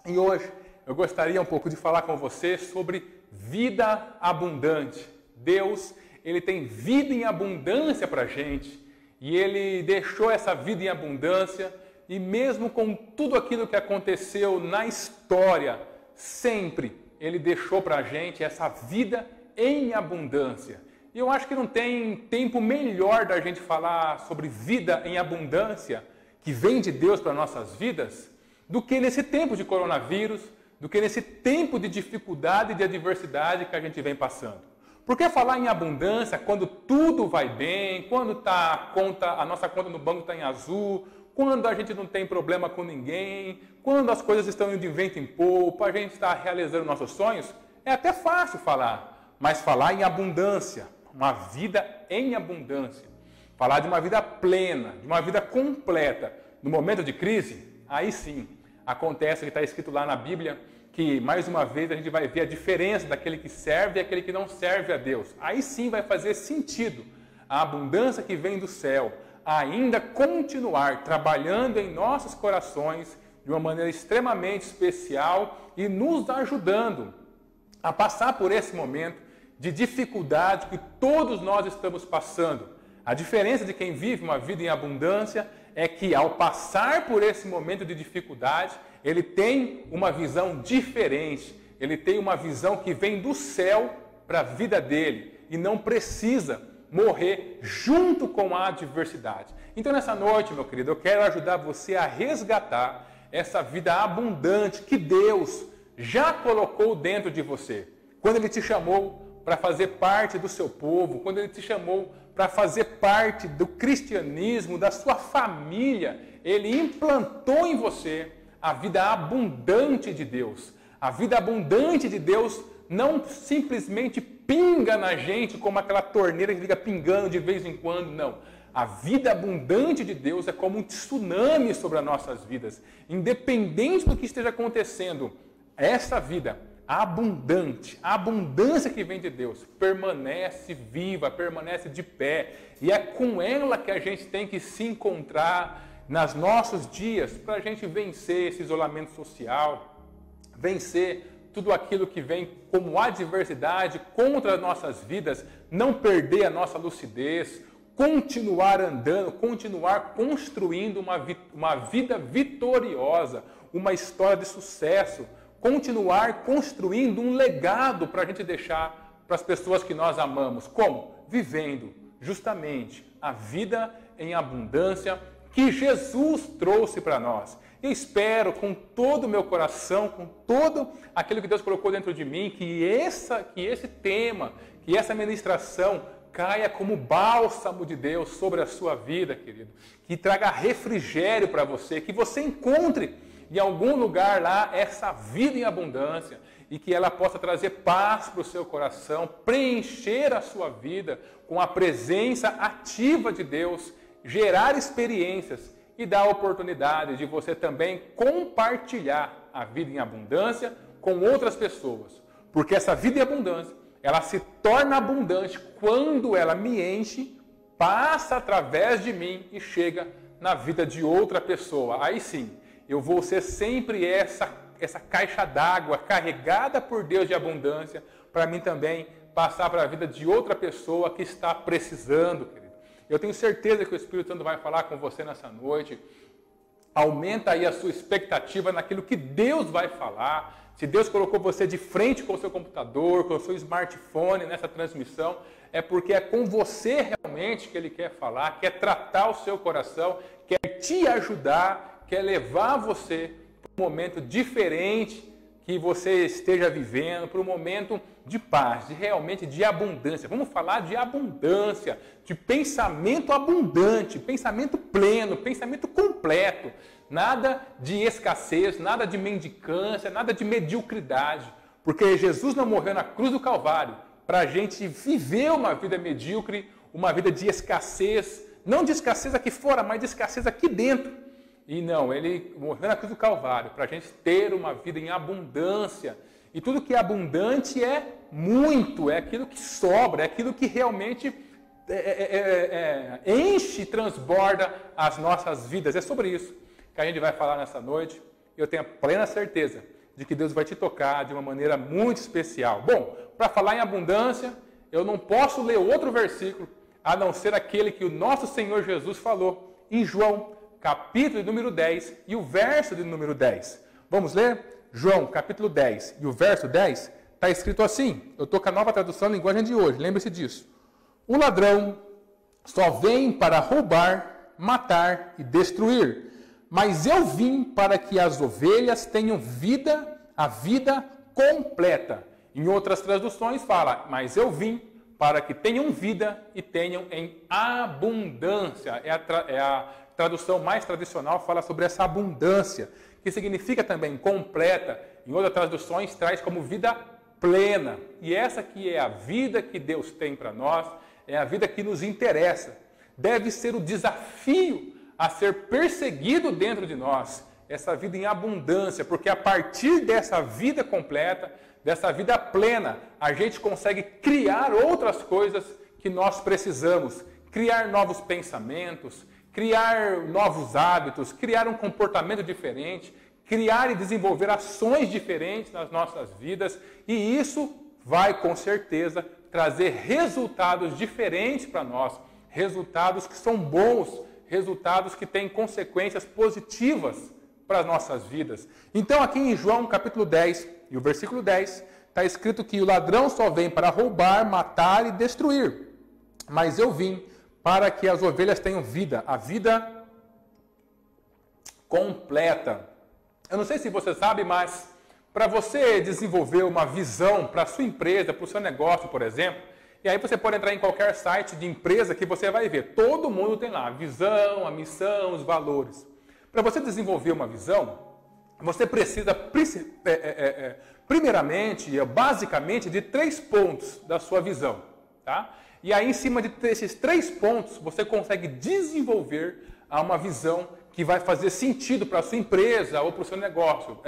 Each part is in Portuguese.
E hoje eu gostaria um pouco de falar com você sobre vida abundante. Deus, Ele tem vida em abundância para a gente e Ele deixou essa vida em abundância e mesmo com tudo aquilo que aconteceu na história, sempre Ele deixou para a gente essa vida em abundância. E eu acho que não tem tempo melhor da gente falar sobre vida em abundância que vem de Deus para nossas vidas do que nesse tempo de coronavírus, do que nesse tempo de dificuldade e de adversidade que a gente vem passando. Por que falar em abundância quando tudo vai bem, quando a nossa conta no banco está em azul, quando a gente não tem problema com ninguém, quando as coisas estão indo de vento em popa, a gente está realizando nossos sonhos? É até fácil falar, mas falar em abundância, uma vida em abundância, falar de uma vida plena, de uma vida completa, no momento de crise, aí sim, acontece que está escrito lá na Bíblia que, mais uma vez, a gente vai ver a diferença daquele que serve e aquele que não serve a Deus. Aí sim vai fazer sentido a abundância que vem do céu ainda continuar trabalhando em nossos corações de uma maneira extremamente especial e nos ajudando a passar por esse momento de dificuldade que todos nós estamos passando. A diferença de quem vive uma vida em abundância é que, ao passar por esse momento de dificuldade, ele tem uma visão diferente, ele tem uma visão que vem do céu para a vida dele e não precisa morrer junto com a adversidade. Então, nessa noite, meu querido, eu quero ajudar você a resgatar essa vida abundante que Deus já colocou dentro de você. Quando Ele te chamou para fazer parte do seu povo, quando Ele te chamou para fazer parte do cristianismo, da sua família, Ele implantou em você a vida abundante de Deus. A vida abundante de Deus não simplesmente pinga na gente como aquela torneira que fica pingando de vez em quando, não. A vida abundante de Deus é como um tsunami sobre as nossas vidas. Independente do que esteja acontecendo, essa vida abundante, a abundância que vem de Deus, permanece viva, permanece de pé. E é com ela que a gente tem que se encontrar nos nossos dias para a gente vencer esse isolamento social, vencer tudo aquilo que vem como adversidade contra as nossas vidas, não perder a nossa lucidez, continuar andando, continuar construindo uma vida vitoriosa, uma história de sucesso, continuar construindo um legado para a gente deixar para as pessoas que nós amamos. Como? Vivendo justamente a vida em abundância que Jesus trouxe para nós. Eu espero com todo o meu coração, com todo aquilo que Deus colocou dentro de mim, que esse tema, que essa ministração caia como bálsamo de Deus sobre a sua vida, querido. Que traga refrigério para você, que você encontre em algum lugar lá essa vida em abundância e que ela possa trazer paz para o seu coração, preencher a sua vida com a presença ativa de Deus, gerar experiências e dar a oportunidade de você também compartilhar a vida em abundância com outras pessoas. Porque essa vida em abundância, ela se torna abundante quando ela me enche, passa através de mim e chega na vida de outra pessoa. Aí sim, eu vou ser sempre essa caixa d'água carregada por Deus de abundância para mim também passar para a vida de outra pessoa que está precisando, querido. Eu tenho certeza que o Espírito Santo vai falar com você nessa noite. Aumenta aí a sua expectativa naquilo que Deus vai falar. Se Deus colocou você de frente com o seu computador, com o seu smartphone nessa transmissão, é porque é com você realmente que Ele quer falar, quer tratar o seu coração, quer te ajudar, quer levar você para um momento diferente que você esteja vivendo, para um momento de paz, realmente de abundância. Vamos falar de abundância, de pensamento abundante, pensamento pleno, pensamento completo. Nada de escassez, nada de mendicância, nada de mediocridade. Porque Jesus não morreu na cruz do Calvário para a gente viver uma vida medíocre, uma vida de escassez, não de escassez aqui fora, mas de escassez aqui dentro. E não, Ele morreu na cruz do Calvário para a gente ter uma vida em abundância. E tudo que é abundante é muito, é aquilo que sobra, é aquilo que realmente enche e transborda as nossas vidas. É sobre isso que a gente vai falar nessa noite. eu tenho a plena certeza de que Deus vai te tocar de uma maneira muito especial. Bom, para falar em abundância, eu não posso ler outro versículo a não ser aquele que o nosso Senhor Jesus falou em João, capítulo número 10 e o verso de número 10. Vamos ler? João, capítulo 10 e o verso 10, está escrito assim. Eu estou com a nova tradução da linguagem de hoje, lembre-se disso. O ladrão só vem para roubar, matar e destruir. Mas eu vim para que as ovelhas tenham vida, a vida completa. Em outras traduções fala, mas eu vim para que tenham vida e tenham em abundância. É a tradução mais tradicional, fala sobre essa abundância, que significa também completa. Em outras traduções traz como vida plena. E essa que é a vida que Deus tem para nós, é a vida que nos interessa. Deve ser o desafio a ser perseguido dentro de nós, essa vida em abundância, porque a partir dessa vida completa, dessa vida plena, a gente consegue criar outras coisas que nós precisamos, criar novos pensamentos, criar novos hábitos, criar um comportamento diferente, criar e desenvolver ações diferentes nas nossas vidas, e isso vai com certeza trazer resultados diferentes para nós, resultados que são bons, resultados que têm consequências positivas para as nossas vidas. Então aqui em João capítulo 10 e o versículo 10, está escrito que o ladrão só vem para roubar, matar e destruir. Mas eu vim para que as ovelhas tenham vida, a vida completa. Eu não sei se você sabe, mas para você desenvolver uma visão para a sua empresa, para o seu negócio, por exemplo, e aí você pode entrar em qualquer site de empresa que você vai ver. Todo mundo tem lá a visão, a missão, os valores. Para você desenvolver uma visão, você precisa primeiramente, basicamente, de 3 pontos da sua visão. Tá? E aí, em cima desses 3 pontos, você consegue desenvolver uma visão que vai fazer sentido para a sua empresa ou para o seu negócio,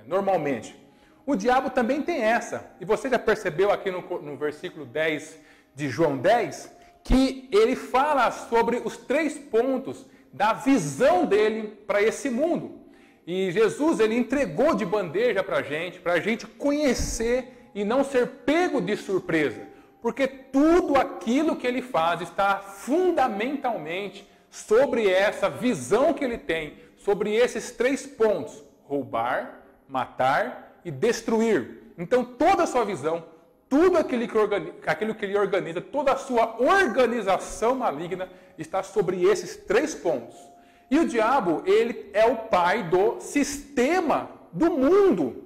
normalmente. O diabo também tem essa. E você já percebeu aqui no versículo 10 de João 10, que ele fala sobre os 3 pontos da visão dele para esse mundo. E Jesus, ele entregou de bandeja para a gente conhecer e não ser pego de surpresa. Porque tudo aquilo que ele faz está fundamentalmente sobre essa visão que ele tem, sobre esses 3 pontos: roubar, matar e destruir. Então toda a sua visão, tudo aquilo que ele organiza, toda a sua organização maligna está sobre esses 3 pontos. E o diabo, ele é o pai do sistema do mundo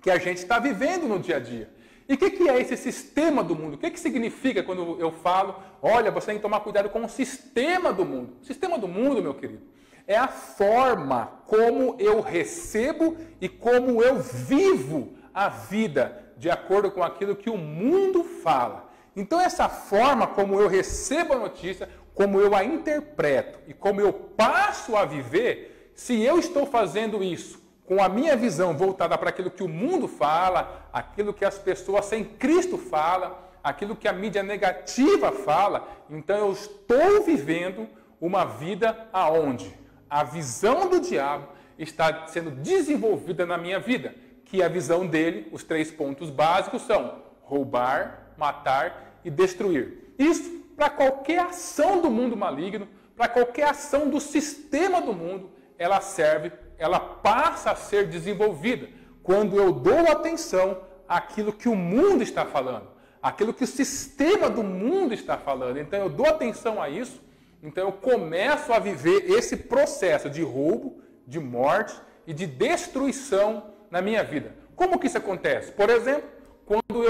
que a gente está vivendo no dia a dia. E o que é esse sistema do mundo? O que significa quando eu falo, olha, você tem que tomar cuidado com o sistema do mundo? O sistema do mundo, meu querido, é a forma como eu recebo e como eu vivo a vida de acordo com aquilo que o mundo fala. Então, essa forma como eu recebo a notícia, como eu a interpreto e como eu passo a viver, se eu estou fazendo isso com a minha visão voltada para aquilo que o mundo fala, aquilo que as pessoas sem Cristo falam, aquilo que a mídia negativa fala, então eu estou vivendo uma vida aonde a visão do diabo está sendo desenvolvida na minha vida, que a visão dele, os 3 pontos básicos são roubar, matar e destruir. Isso para qualquer ação do mundo maligno, para qualquer ação do sistema do mundo, ela serve, ela passa a ser desenvolvida quando eu dou atenção àquilo que o mundo está falando, àquilo que o sistema do mundo está falando. Então eu dou atenção a isso, então eu começo a viver esse processo de roubo, de morte e de destruição na minha vida. Como que isso acontece? Por exemplo, quando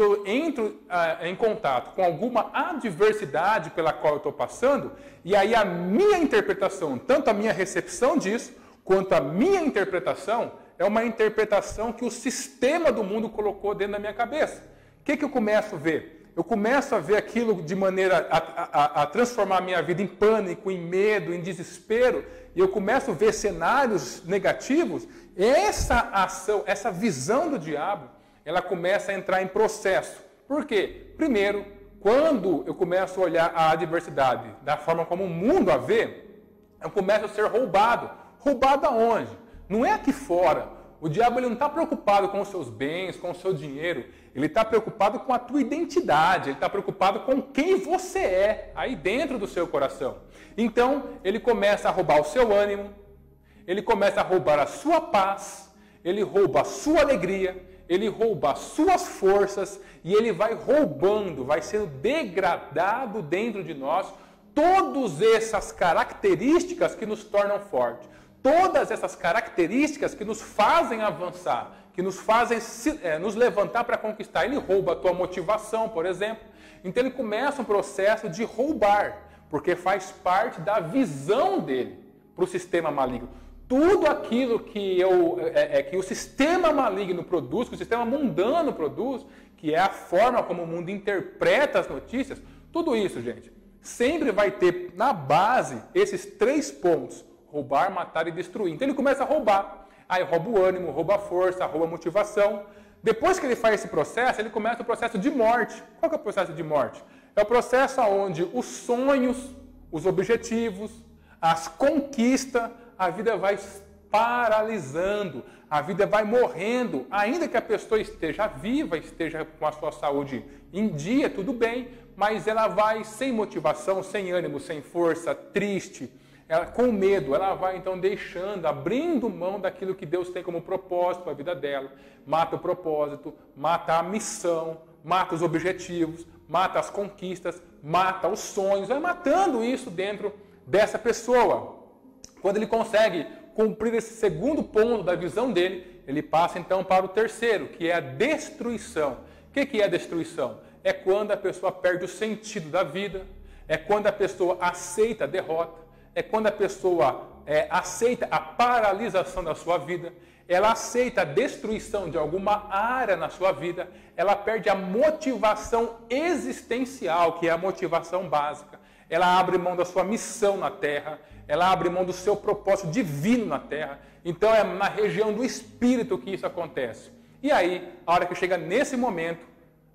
eu entro em contato com alguma adversidade pela qual eu estou passando, e aí a minha interpretação, tanto a minha recepção disso, quanto a minha interpretação, é uma interpretação que o sistema do mundo colocou dentro da minha cabeça. O que eu começo a ver? Eu começo a ver aquilo de maneira a transformar a minha vida em pânico, em medo, em desespero, e eu começo a ver cenários negativos. Essa ação, essa visão do diabo, ela começa a entrar em processo. Por quê? Primeiro, quando eu começo a olhar a adversidade da forma como o mundo a vê, eu começo a ser roubado. Roubado aonde? Não é aqui fora. O diabo ele não está preocupado com os seus bens, com o seu dinheiro. Ele está preocupado com a tua identidade. Ele está preocupado com quem você é aí dentro do seu coração. Então, ele começa a roubar o seu ânimo. Ele começa a roubar a sua paz. Ele rouba a sua alegria. Ele rouba as suas forças. E ele vai roubando, vai sendo degradado dentro de nós todas essas características que nos tornam fortes. Todas essas características que nos fazem avançar, que nos fazem nos levantar para conquistar. Ele rouba a tua motivação, por exemplo. Então ele começa um processo de roubar, porque faz parte da visão dele para o sistema maligno. Tudo aquilo que o sistema maligno produz, que o sistema mundano produz, que é a forma como o mundo interpreta as notícias, tudo isso, gente, sempre vai ter na base esses 3 pontos. Roubar, matar e destruir. Então ele começa a roubar. Aí rouba o ânimo, rouba a força, rouba a motivação. Depois que ele faz esse processo, ele começa o processo de morte. Qual que é o processo de morte? É o processo onde os sonhos, os objetivos, as conquistas, a vida vai paralisando, a vida vai morrendo. Ainda que a pessoa esteja viva, esteja com a sua saúde em dia, tudo bem, mas ela vai sem motivação, sem ânimo, sem força, triste, ela, com medo, ela vai então deixando, abrindo mão daquilo que Deus tem como propósito para a vida dela. Mata o propósito, mata a missão, mata os objetivos, mata as conquistas, mata os sonhos, vai matando isso dentro dessa pessoa. Quando ele consegue cumprir esse segundo ponto da visão dele, ele passa então para o terceiro, que é a destruição. O que é a destruição? É quando a pessoa perde o sentido da vida, é quando a pessoa aceita a derrota, é quando a pessoa aceita a paralisação da sua vida, ela aceita a destruição de alguma área na sua vida, ela perde a motivação existencial, que é a motivação básica. Ela abre mão da sua missão na Terra, ela abre mão do seu propósito divino na Terra. Então é na região do espírito que isso acontece. E aí, a hora que chega nesse momento,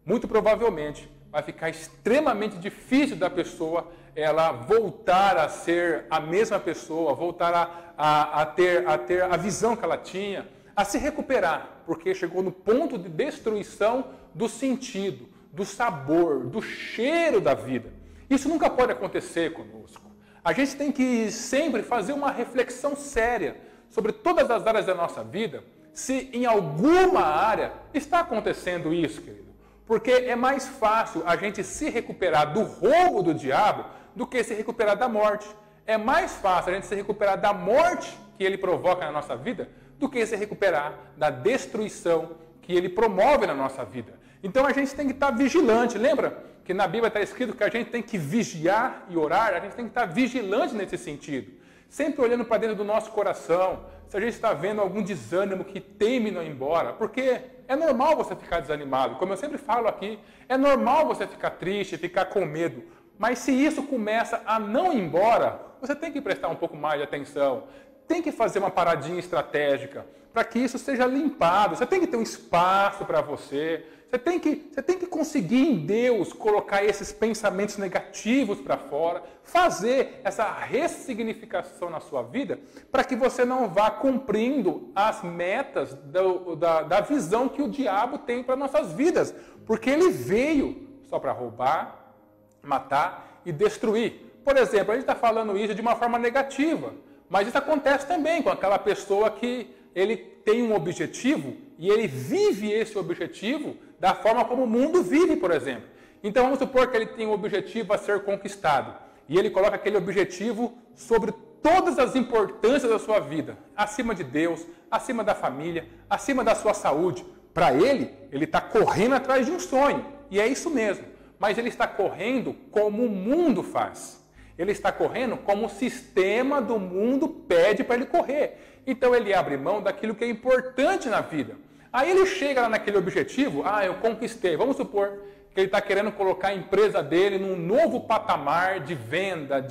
muito provavelmente vai ficar extremamente difícil da pessoa ela voltar a ser a mesma pessoa, voltar a ter a visão que ela tinha, a se recuperar, porque chegou no ponto de destruição do sentido, do sabor, do cheiro da vida. Isso nunca pode acontecer conosco. A gente tem que sempre fazer uma reflexão séria sobre todas as áreas da nossa vida, se em alguma área está acontecendo isso, querido. Porque é mais fácil a gente se recuperar do roubo do diabo do que se recuperar da morte. É mais fácil a gente se recuperar da morte que ele provoca na nossa vida do que se recuperar da destruição que ele promove na nossa vida. Então a gente tem que estar vigilante. Lembra que na Bíblia está escrito que a gente tem que vigiar e orar? A gente tem que estar vigilante nesse sentido. Sempre olhando para dentro do nosso coração, se a gente está vendo algum desânimo que teme não ir embora, porque é normal você ficar desanimado, como eu sempre falo aqui, é normal você ficar triste, ficar com medo, mas se isso começa a não ir embora, você tem que prestar um pouco mais de atenção, tem que fazer uma paradinha estratégica para que isso seja limpado, você tem que ter um espaço para você, você tem que conseguir em Deus colocar esses pensamentos negativos para fora, fazer essa ressignificação na sua vida para que você não vá cumprindo as metas da visão que o diabo tem para nossas vidas. Porque ele veio só para roubar, matar e destruir. Por exemplo, a gente está falando isso de uma forma negativa, mas isso acontece também com aquela pessoa que ele tem um objetivo e ele vive esse objetivo da forma como o mundo vive, por exemplo. Então vamos supor que ele tem um objetivo a ser conquistado e ele coloca aquele objetivo sobre todas as importâncias da sua vida, acima de Deus, acima da família, acima da sua saúde. Para ele está correndo atrás de um sonho, e é isso mesmo, mas ele está correndo como o mundo faz. Ele está correndo como o sistema do mundo pede para ele correr. Então ele abre mão daquilo que é importante na vida. Aí ele chega lá naquele objetivo, eu conquistei. Vamos supor que ele está querendo colocar a empresa dele num novo patamar de venda,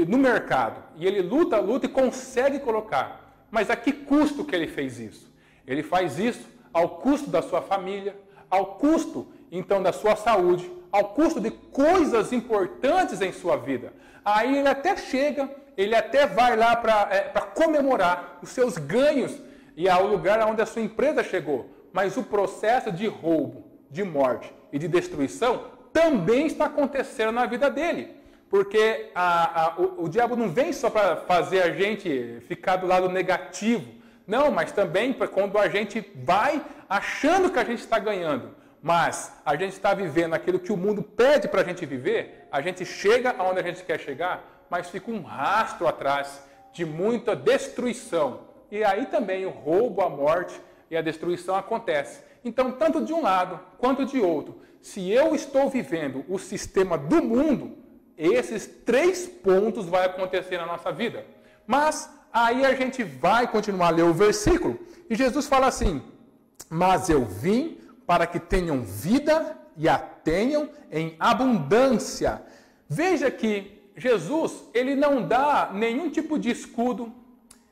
no mercado. E ele luta e consegue colocar. Mas a que custo que ele fez isso? Ele faz isso ao custo da sua família, ao custo, então, da sua saúde, ao custo de coisas importantes em sua vida. Aí ele até chega ele até vai lá para comemorar os seus ganhos e ao lugar onde a sua empresa chegou. Mas o processo de roubo, de morte e de destruição também está acontecendo na vida dele. Porque o diabo não vem só para fazer a gente ficar do lado negativo. Não, mas também para quando a gente vai achando que a gente está ganhando. Mas a gente está vivendo aquilo que o mundo pede para a gente viver. A gente chega aonde a gente quer chegar, mas fica um rastro atrás de muita destruição. E aí também o roubo, a morte e a destruição acontece. Então, tanto de um lado quanto de outro, se eu estou vivendo o sistema do mundo, esses 3 pontos vão acontecer na nossa vida. Mas aí a gente vai continuar a ler o versículo e Jesus fala assim: mas eu vim para que tenham vida e a tenham em abundância. Veja que Jesus, ele não dá nenhum tipo de escudo,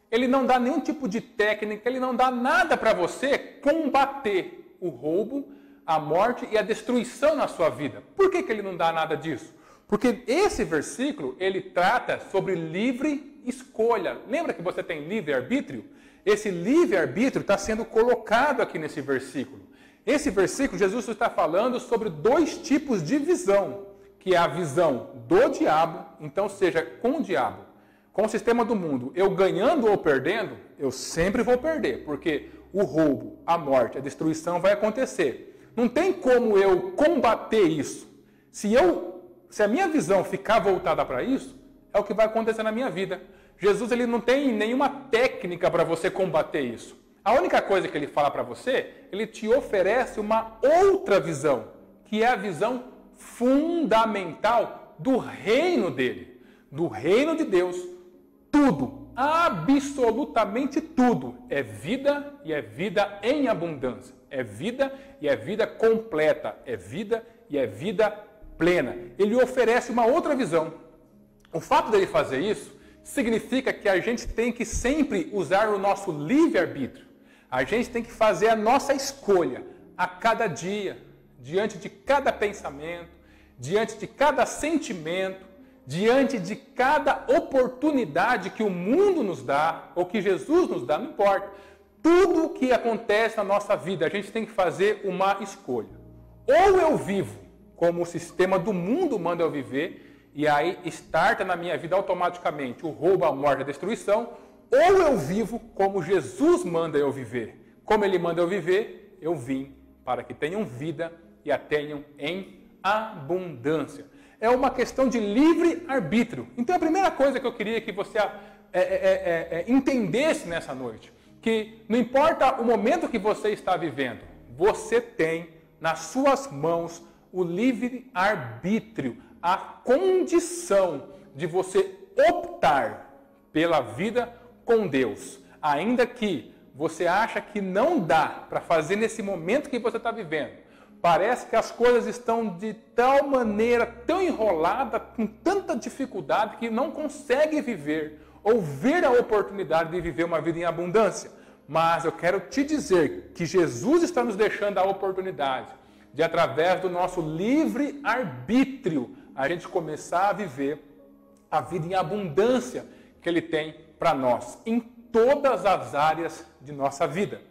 ele não dá nenhum tipo de técnica, ele não dá nada para você combater o roubo, a morte e a destruição na sua vida. Por que ele não dá nada disso? Porque esse versículo, ele trata sobre livre escolha. Lembra que você tem livre-arbítrio? Esse livre-arbítrio está sendo colocado aqui nesse versículo. Esse versículo, Jesus está falando sobre 2 tipos de visão, que é a visão do diabo, então seja com o diabo, com o sistema do mundo, eu ganhando ou perdendo, eu sempre vou perder, porque o roubo, a morte, a destruição vai acontecer. Não tem como eu combater isso. Se a minha visão ficar voltada para isso, é o que vai acontecer na minha vida. Jesus, ele não tem nenhuma técnica para você combater isso. A única coisa que ele fala para você, ele te oferece uma outra visão, que é a visão fundamental do reino dele, do reino de Deus. Tudo, absolutamente tudo, é vida e é vida em abundância. É vida e é vida completa. É vida e é vida plena. Ele oferece uma outra visão. O fato dele fazer isso significa que a gente tem que sempre usar o nosso livre-arbítrio. A gente tem que fazer a nossa escolha a cada dia, diante de cada pensamento, diante de cada sentimento, diante de cada oportunidade que o mundo nos dá, ou que Jesus nos dá, não importa. Tudo o que acontece na nossa vida, a gente tem que fazer uma escolha. Ou eu vivo como o sistema do mundo manda eu viver, e aí starta na minha vida automaticamente o roubo, a morte, a destruição, ou eu vivo como Jesus manda eu viver. Como Ele manda eu viver, eu vim para que tenham vida e a tenham em abundância. É uma questão de livre-arbítrio. Então, a primeira coisa que eu queria que você entendesse nessa noite, que não importa o momento que você está vivendo, você tem nas suas mãos o livre-arbítrio, a condição de você optar pela vida com Deus. Ainda que você acha que não dá para fazer nesse momento que você está vivendo. Parece que as coisas estão de tal maneira, tão enrolada, com tanta dificuldade, que não consegue viver ou ver a oportunidade de viver uma vida em abundância. Mas eu quero te dizer que Jesus está nos deixando a oportunidade de, através do nosso livre-arbítrio, a gente começar a viver a vida em abundância que Ele tem para nós, em todas as áreas de nossa vida.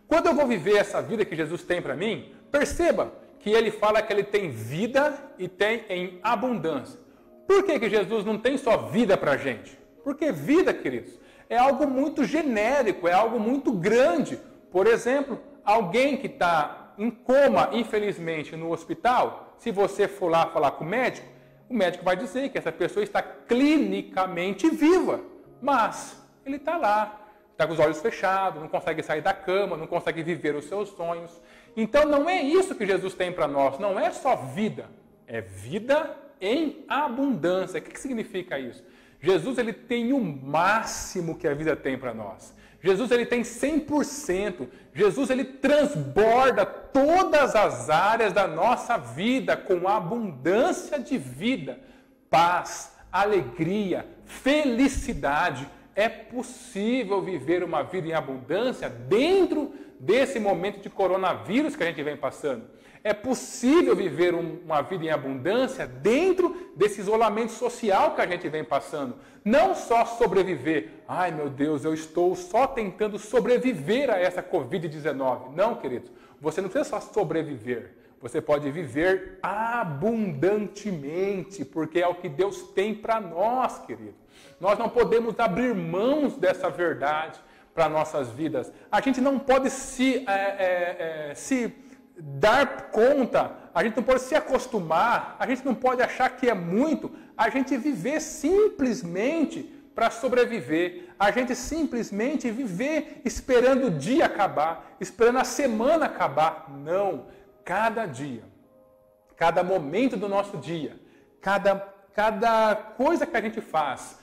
Quando eu vou viver essa vida que Jesus tem para mim, perceba que Ele fala que Ele tem vida e tem em abundância. Por que Jesus não tem só vida para a gente? Porque vida, queridos, é algo muito genérico, é algo muito grande. Por exemplo, alguém que está em coma, infelizmente, no hospital, se você for lá falar com o médico vai dizer que essa pessoa está clinicamente viva, mas ele está lá, está com os olhos fechados, não consegue sair da cama, não consegue viver os seus sonhos. Então não é isso que Jesus tem para nós, não é só vida, é vida em abundância. O que significa isso? Jesus, ele tem o máximo que a vida tem para nós. Jesus, ele tem 100%. Jesus, ele transborda todas as áreas da nossa vida com abundância de vida, paz, alegria, felicidade. É possível viver uma vida em abundância dentro desse momento de coronavírus que a gente vem passando. É possível viver uma vida em abundância dentro desse isolamento social que a gente vem passando. Não só sobreviver. Ai, meu Deus, eu estou só tentando sobreviver a essa Covid-19. Não, queridos. Você não precisa só sobreviver. Você pode viver abundantemente, porque é o que Deus tem para nós, querido. Nós não podemos abrir mãos dessa verdade para nossas vidas. A gente não pode se dar conta, a gente não pode se acostumar, a gente não pode achar que é muito, a gente viver simplesmente para sobreviver, a gente simplesmente viver esperando o dia acabar, esperando a semana acabar. Não, cada dia, cada momento do nosso dia, cada coisa que a gente faz,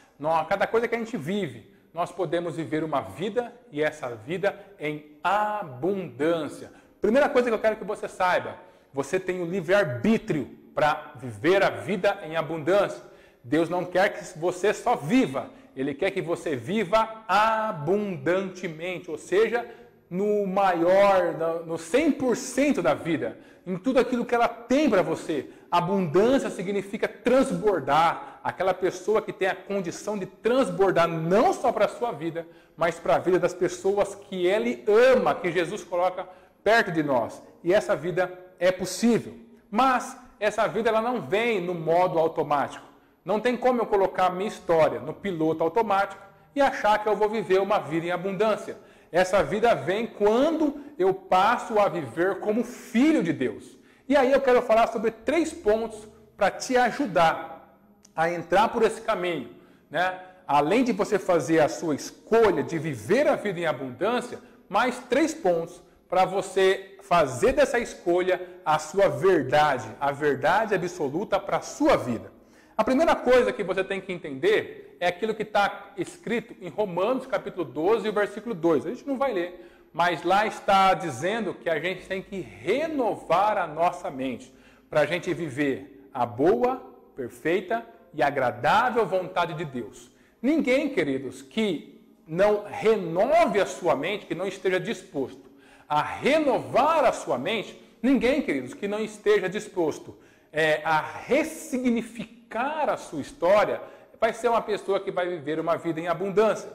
cada coisa que a gente vive, nós podemos viver uma vida e essa vida em abundância. Primeira coisa que eu quero que você saiba, você tem o livre-arbítrio para viver a vida em abundância. Deus não quer que você só viva, Ele quer que você viva abundantemente, ou seja, no 100% da vida, em tudo aquilo que ela tem para você. Abundância significa transbordar, aquela pessoa que tem a condição de transbordar não só para a sua vida, mas para a vida das pessoas que Ele ama, que Jesus coloca perto de nós. E essa vida é possível. Mas essa vida ela não vem no modo automático. Não tem como eu colocar a minha história no piloto automático e achar que eu vou viver uma vida em abundância. Essa vida vem quando eu passo a viver como filho de Deus. E aí eu quero falar sobre 3 pontos para te ajudar a entrar por esse caminho, né? Além de você fazer a sua escolha de viver a vida em abundância, mais 3 pontos para você fazer dessa escolha a sua verdade, a verdade absoluta para a sua vida. A primeira coisa que você tem que entender é aquilo que está escrito em Romanos capítulo 12, versículo 2. A gente não vai ler, mas lá está dizendo que a gente tem que renovar a nossa mente para a gente viver a boa, perfeita e agradável vontade de Deus. Ninguém, queridos, que não renove a sua mente, que não esteja disposto a renovar a sua mente, ninguém, queridos, que não esteja disposto a ressignificar a sua história, vai ser uma pessoa que vai viver uma vida em abundância.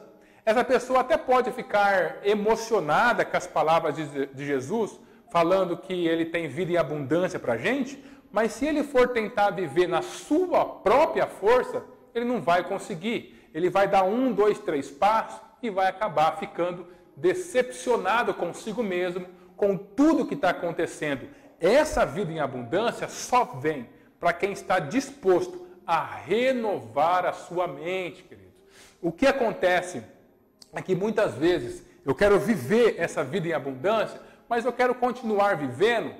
Essa pessoa até pode ficar emocionada com as palavras de Jesus, falando que ele tem vida em abundância para a gente, mas se ele for tentar viver na sua própria força, ele não vai conseguir. Ele vai dar 1, 2, 3 passos e vai acabar ficando decepcionado consigo mesmo, com tudo que está acontecendo. Essa vida em abundância só vem para quem está disposto a renovar a sua mente, queridos. O que acontece é que muitas vezes eu quero viver essa vida em abundância, mas eu quero continuar vivendo,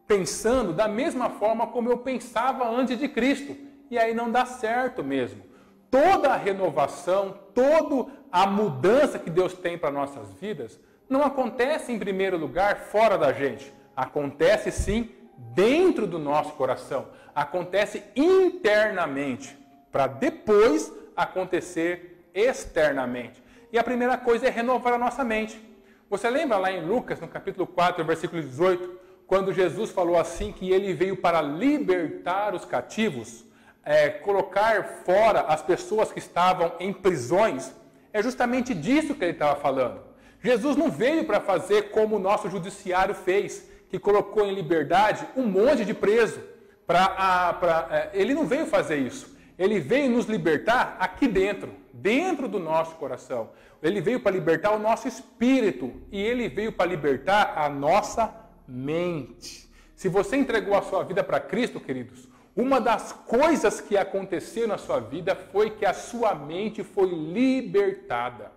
pensando da mesma forma como eu pensava antes de Cristo. E aí não dá certo mesmo. Toda a renovação, toda a mudança que Deus tem para nossas vidas, não acontece em primeiro lugar fora da gente. Acontece sim dentro do nosso coração. Acontece internamente, para depois acontecer externamente. E a primeira coisa é renovar a nossa mente. Você lembra lá em Lucas, no capítulo 4, versículo 18, quando Jesus falou assim que ele veio para libertar os cativos, colocar fora as pessoas que estavam em prisões? É justamente disso que ele estava falando. Jesus não veio para fazer como o nosso judiciário fez, que colocou em liberdade um monte de preso. Ele não veio fazer isso. Ele veio nos libertar aqui dentro do nosso coração. Ele veio para libertar o nosso espírito e ele veio para libertar a nossa mente. Se você entregou a sua vida para Cristo, queridos, uma das coisas que aconteceu na sua vida foi que a sua mente foi libertada.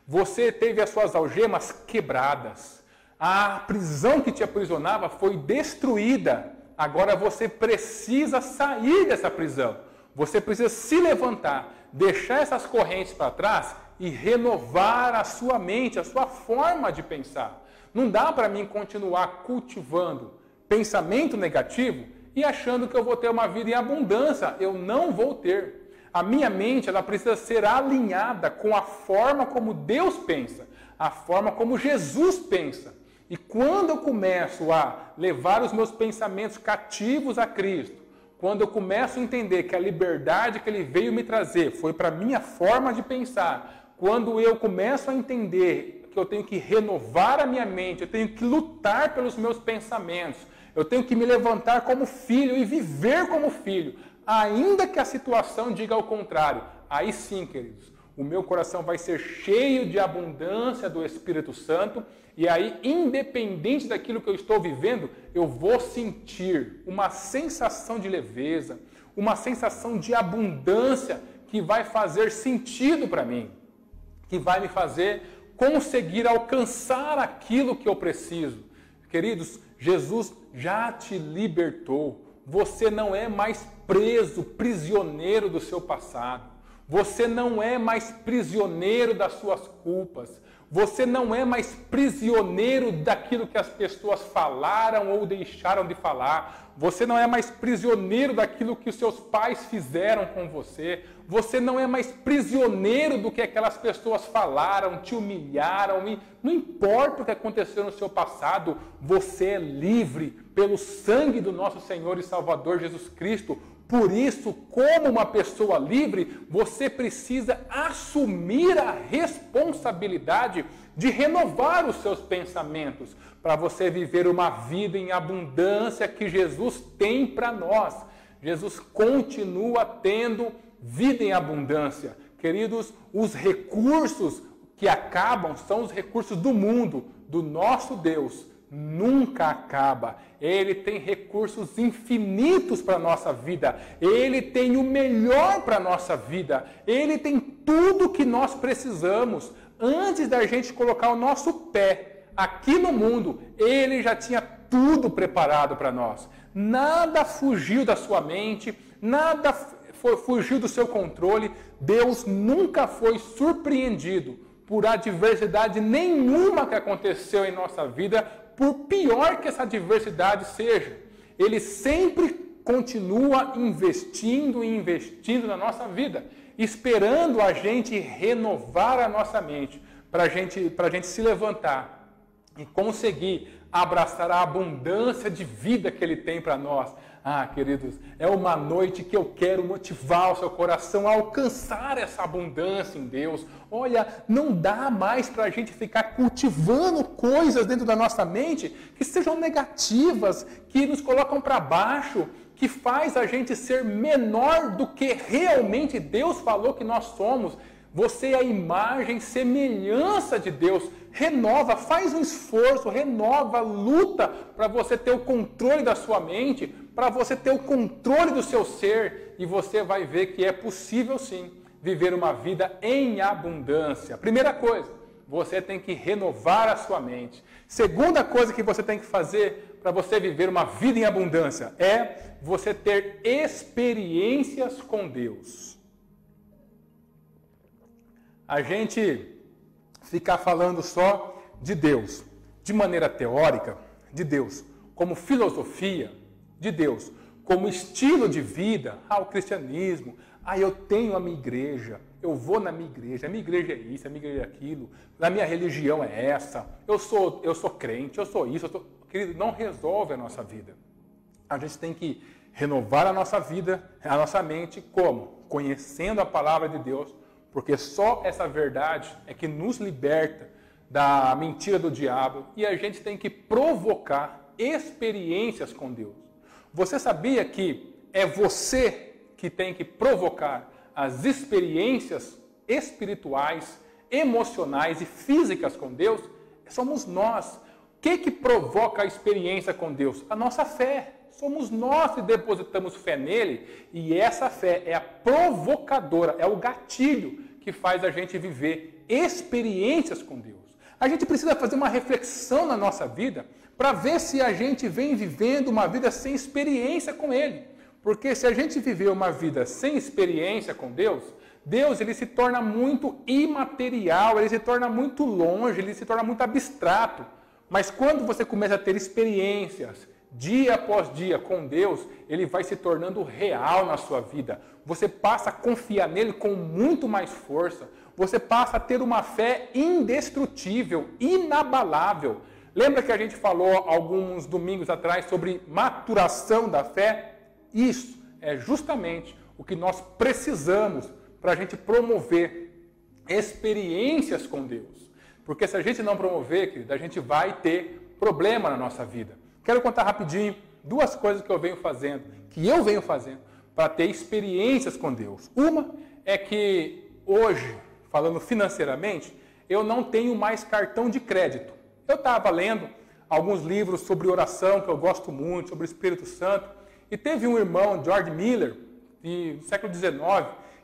Você teve as suas algemas quebradas. A prisão que te aprisionava foi destruída. Agora você precisa sair dessa prisão. Você precisa se levantar, deixar essas correntes para trás e renovar a sua mente, a sua forma de pensar. Não dá para mim continuar cultivando pensamento negativo e achando que eu vou ter uma vida em abundância. Eu não vou ter. A minha mente ela precisa ser alinhada com a forma como Deus pensa, a forma como Jesus pensa. E quando eu começo a levar os meus pensamentos cativos a Cristo, quando eu começo a entender que a liberdade que Ele veio me trazer foi para a minha forma de pensar, quando eu começo a entender que eu tenho que renovar a minha mente, eu tenho que lutar pelos meus pensamentos, eu tenho que me levantar como filho e viver como filho, ainda que a situação diga ao contrário, aí sim, queridos, o meu coração vai ser cheio de abundância do Espírito Santo, e aí, independente daquilo que eu estou vivendo, eu vou sentir uma sensação de leveza, uma sensação de abundância que vai fazer sentido para mim, que vai me fazer conseguir alcançar aquilo que eu preciso. Queridos, Jesus já te libertou. Você não é mais preso, prisioneiro do seu passado. Você não é mais prisioneiro das suas culpas. Você não é mais prisioneiro daquilo que as pessoas falaram ou deixaram de falar. Você não é mais prisioneiro daquilo que os seus pais fizeram com você. Você não é mais prisioneiro do que aquelas pessoas falaram, te humilharam. E não importa o que aconteceu no seu passado, você é livre pelo sangue do nosso Senhor e Salvador Jesus Cristo. Por isso, como uma pessoa livre, você precisa assumir a responsabilidade de renovar os seus pensamentos para você viver uma vida em abundância que Jesus tem para nós. Jesus continua tendo vida em abundância. Queridos, os recursos que acabam são os recursos do mundo, do nosso Deus. Nunca acaba. Ele tem recursos infinitos para a nossa vida. Ele tem o melhor para a nossa vida. Ele tem tudo que nós precisamos. Antes da gente colocar o nosso pé aqui no mundo, Ele já tinha tudo preparado para nós. Nada fugiu da sua mente, nada fugiu do seu controle. Deus nunca foi surpreendido por adversidade nenhuma que aconteceu em nossa vida, por pior que essa adversidade seja. Ele sempre continua investindo e investindo na nossa vida, esperando a gente renovar a nossa mente, para a gente se levantar e conseguir abraçar a abundância de vida que Ele tem para nós. Ah, queridos, é uma noite que eu quero motivar o seu coração a alcançar essa abundância em Deus. Olha, não dá mais para a gente ficar cultivando coisas dentro da nossa mente que sejam negativas, que nos colocam para baixo, que faz a gente ser menor do que realmente Deus falou que nós somos. Você é a imagem, semelhança de Deus. Renova, faz um esforço, renova, luta para você ter o controle da sua mente, para você ter o controle do seu ser, e você vai ver que é possível sim viver uma vida em abundância. Primeira coisa, você tem que renovar a sua mente. Segunda coisa que você tem que fazer para você viver uma vida em abundância é você ter experiências com Deus. A gente ficar falando só de Deus, de maneira teórica, de Deus como filosofia, de Deus como estilo de vida, o cristianismo, eu tenho a minha igreja, eu vou na minha igreja, a minha igreja é isso, a minha igreja é aquilo, a minha religião é essa, eu sou crente, eu sou isso, querido, não resolve a nossa vida. A gente tem que renovar a nossa vida, a nossa mente, como? Conhecendo a palavra de Deus, porque só essa verdade é que nos liberta da mentira do diabo, e a gente tem que provocar experiências com Deus. Você sabia que é você que tem que provocar as experiências espirituais, emocionais e físicas com Deus? Somos nós. O que provoca a experiência com Deus? A nossa fé. Somos nós que depositamos fé nele, e essa fé é a provocadora, é o gatilho que faz a gente viver experiências com Deus. A gente precisa fazer uma reflexão na nossa vida para ver se a gente vem vivendo uma vida sem experiência com Ele. Porque se a gente viver uma vida sem experiência com Deus, Deus ele se torna muito imaterial, ele se torna muito longe, ele se torna muito abstrato. Mas quando você começa a ter experiências, dia após dia com Deus, ele vai se tornando real na sua vida. Você passa a confiar nele com muito mais força. Você passa a ter uma fé indestrutível, inabalável. Lembra que a gente falou alguns domingos atrás sobre maturação da fé? Isso é justamente o que nós precisamos para a gente promover experiências com Deus. Porque se a gente não promover, querido, a gente vai ter problema na nossa vida. Quero contar rapidinho 2 coisas que eu venho fazendo, para ter experiências com Deus. Uma é que hoje, falando financeiramente, eu não tenho mais cartão de crédito. Eu estava lendo alguns livros sobre oração, que eu gosto muito, sobre o Espírito Santo, e teve um irmão, George Miller, do século XIX,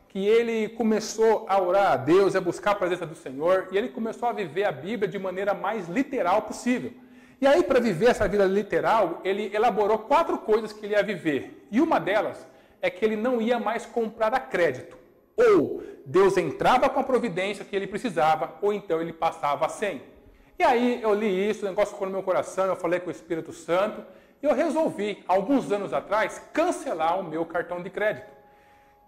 que ele começou a orar a Deus, a buscar a presença do Senhor, e ele começou a viver a Bíblia de maneira mais literal possível. E aí, para viver essa vida literal, ele elaborou 4 coisas que ele ia viver. E uma delas é que ele não ia mais comprar a crédito. Ou Deus entrava com a providência que ele precisava, ou então ele passava sem. E aí eu li isso, o negócio ficou no meu coração, eu falei com o Espírito Santo, e eu resolvi, alguns anos atrás, cancelar o meu cartão de crédito.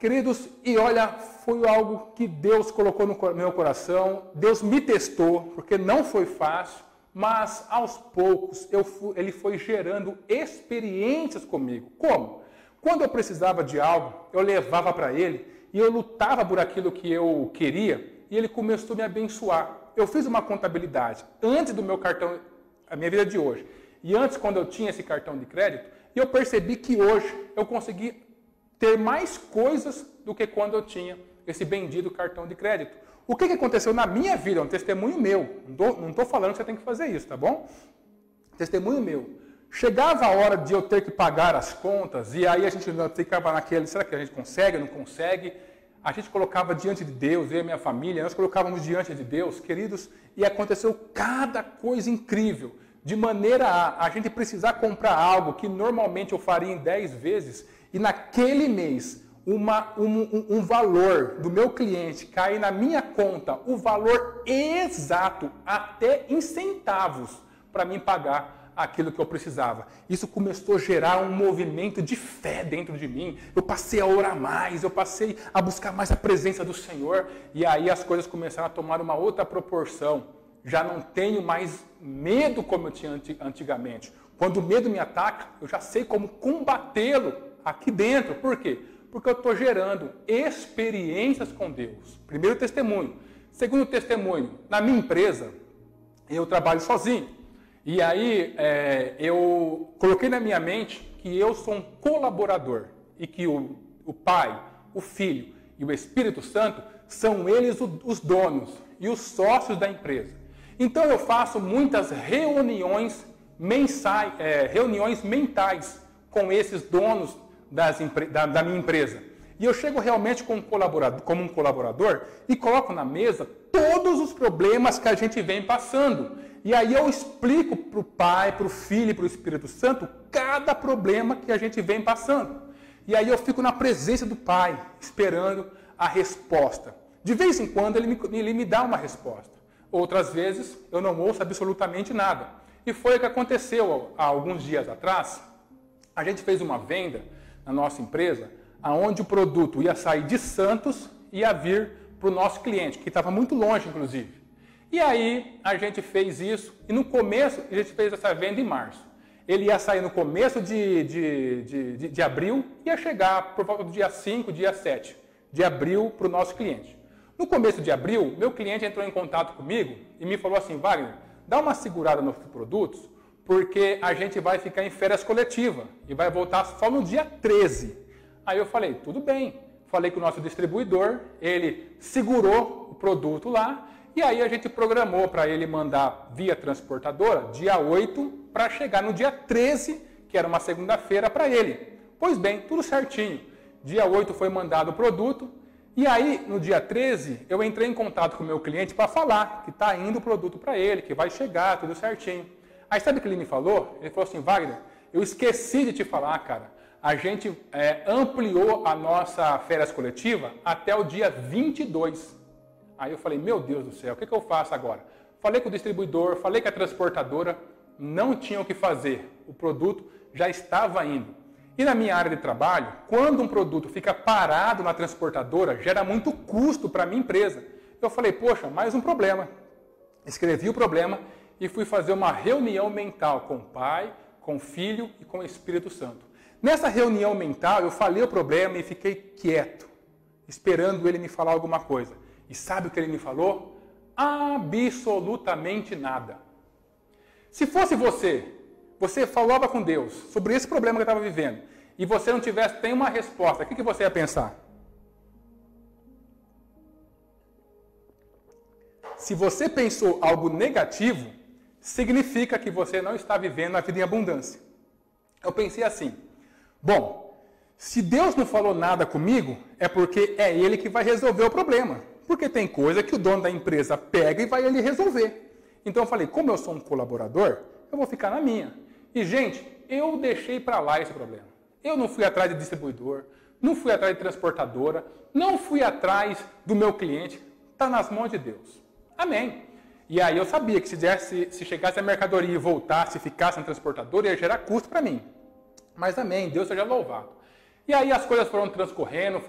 Queridos, e olha, foi algo que Deus colocou no meu coração, Deus me testou, porque não foi fácil, mas aos poucos ele foi gerando experiências comigo. Como? Quando eu precisava de algo, eu levava para ele e eu lutava por aquilo que eu queria e ele começou a me abençoar. Eu fiz uma contabilidade antes do meu cartão, a minha vida de hoje, e antes quando eu tinha esse cartão de crédito, e eu percebi que hoje eu consegui ter mais coisas do que quando eu tinha esse bendito cartão de crédito. O que aconteceu na minha vida? É um testemunho meu. Não estou falando que você tem que fazer isso, tá bom? Testemunho meu. Chegava a hora de eu ter que pagar as contas, e aí a gente ficava naquele, será que a gente consegue, não consegue? A gente colocava diante de Deus, eu e a minha família, nós colocávamos diante de Deus, queridos, e aconteceu cada coisa incrível, de maneira a gente precisar comprar algo que normalmente eu faria em 10 vezes, e naquele mês, um valor do meu cliente cair na minha conta, o valor exato, até em centavos, para mim pagar aquilo que eu precisava. Isso começou a gerar um movimento de fé dentro de mim. Eu passei a orar mais, eu passei a buscar mais a presença do Senhor, e aí as coisas começaram a tomar uma outra proporção. Já não tenho mais medo como eu tinha antigamente. Quando o medo me ataca, eu já sei como combatê-lo aqui dentro. Por quê? Porque eu estou gerando experiências com Deus. Primeiro testemunho. Segundo testemunho, na minha empresa, eu trabalho sozinho. E aí eu coloquei na minha mente que eu sou um colaborador e que o Pai, o Filho e o Espírito Santo são eles os donos e os sócios da empresa. Então eu faço muitas reuniões mensais, reuniões mentais com esses donos da minha empresa. E eu chego realmente como um colaborador e coloco na mesa todos os problemas que a gente vem passando. E aí eu explico para o Pai, para o Filho e para o Espírito Santo cada problema que a gente vem passando. E aí eu fico na presença do Pai, esperando a resposta. De vez em quando ele me dá uma resposta. Outras vezes eu não ouço absolutamente nada. E foi o que aconteceu há alguns dias atrás. A gente fez uma venda na nossa empresa, onde o produto ia sair de Santos e ia vir para o nosso cliente, que estava muito longe, inclusive. E aí a gente fez isso, e no começo, a gente fez essa venda em março. Ele ia sair no começo de abril, e ia chegar por volta do dia 5, dia 7 de abril para o nosso cliente. No começo de abril, meu cliente entrou em contato comigo e me falou assim: Wagner, dá uma segurada nos produtos, porque a gente vai ficar em férias coletivas e vai voltar só no dia 13. Aí eu falei, tudo bem. Falei com o nosso distribuidor, ele segurou o produto lá, e aí a gente programou para ele mandar via transportadora dia 8 para chegar no dia 13, que era uma segunda-feira, para ele. Pois bem, tudo certinho. Dia 8 foi mandado o produto, e aí no dia 13 eu entrei em contato com o meu cliente para falar que está indo o produto para ele, que vai chegar, tudo certinho. Aí sabe o que ele me falou? Ele falou assim: Wagner, eu esqueci de te falar, cara. A gente ampliou a nossa férias coletiva até o dia 22. Aí eu falei, meu Deus do céu, o que eu faço agora? Falei com o distribuidor, falei com a transportadora, não tinha o que fazer. O produto já estava indo. E na minha área de trabalho, quando um produto fica parado na transportadora, gera muito custo para a minha empresa. Eu falei, poxa, mais um problema. Escrevi o problema e fui fazer uma reunião mental com o Pai, com o Filho e com o Espírito Santo. Nessa reunião mental, eu falei o problema e fiquei quieto, esperando ele me falar alguma coisa. E sabe o que ele me falou? Absolutamente nada. Se fosse você falava com Deus sobre esse problema que eu estava vivendo, e você não tivesse nenhuma resposta, o que você ia pensar? Se você pensou algo negativo, significa que você não está vivendo a vida em abundância. Eu pensei assim, bom, se Deus não falou nada comigo, é porque é Ele que vai resolver o problema. Porque tem coisa que o dono da empresa pega e vai ele resolver. Então eu falei, como eu sou um colaborador, eu vou ficar na minha. E, gente, eu deixei para lá esse problema. Eu não fui atrás de distribuidor, não fui atrás de transportadora, não fui atrás do meu cliente. Está nas mãos de Deus. Amém. E aí eu sabia que se chegasse a mercadoria e voltasse, ficasse na transportadora, ia gerar custo para mim. Mas amém, Deus seja louvado. E aí as coisas foram transcorrendo.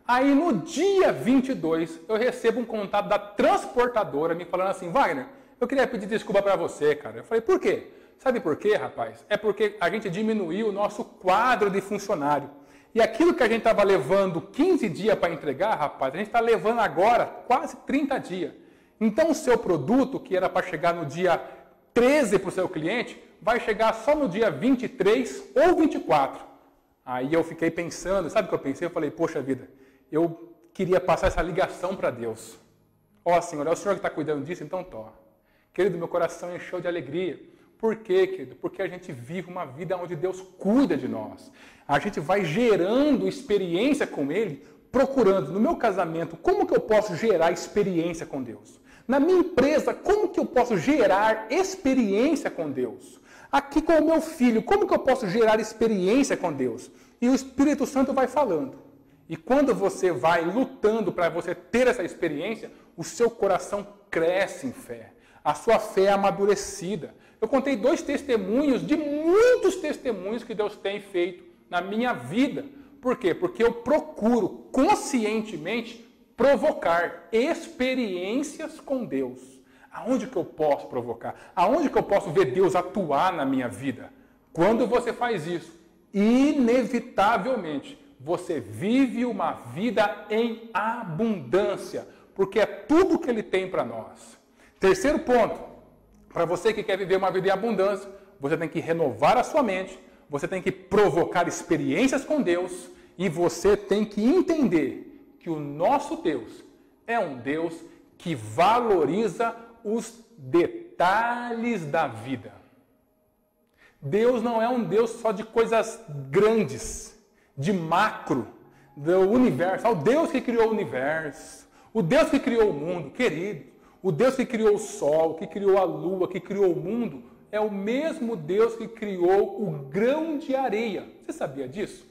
Aí no dia 22, eu recebo um contato da transportadora me falando assim, Wagner, eu queria pedir desculpa para você, cara. Eu falei, por quê? Sabe por quê, rapaz? É porque a gente diminuiu o nosso quadro de funcionário. E aquilo que a gente estava levando 15 dias para entregar, rapaz, a gente está levando agora quase 30 dias. Então o seu produto, que era para chegar no dia 13 para o seu cliente, vai chegar só no dia 23 ou 24. Aí eu fiquei pensando, sabe o que eu pensei? Eu falei, poxa vida, eu queria passar essa ligação para Deus. Ó Senhor, é o Senhor que está cuidando disso, então toma. Querido, meu coração encheu de alegria. Por quê, querido? Porque a gente vive uma vida onde Deus cuida de nós. A gente vai gerando experiência com Ele, procurando, no meu casamento, como que eu posso gerar experiência com Deus? Na minha empresa, como que eu posso gerar experiência com Deus? Aqui com o meu filho, como que eu posso gerar experiência com Deus? E o Espírito Santo vai falando. E quando você vai lutando para você ter essa experiência, o seu coração cresce em fé. A sua fé é amadurecida. Eu contei 2 testemunhos de muitos testemunhos que Deus tem feito na minha vida. Por quê? Porque eu procuro conscientemente provocar experiências com Deus. Aonde que eu posso provocar? Aonde que eu posso ver Deus atuar na minha vida? Quando você faz isso, inevitavelmente, você vive uma vida em abundância, porque é tudo que Ele tem para nós. Terceiro ponto, para você que quer viver uma vida em abundância, você tem que renovar a sua mente, você tem que provocar experiências com Deus e você tem que entender que o nosso Deus é um Deus que valoriza os detalhes da vida. Deus não é um Deus só de coisas grandes, de macro, do universo. É o Deus que criou o universo, o Deus que criou o mundo, querido. O Deus que criou o sol, que criou a lua, que criou o mundo, é o mesmo Deus que criou o grão de areia. Você sabia disso?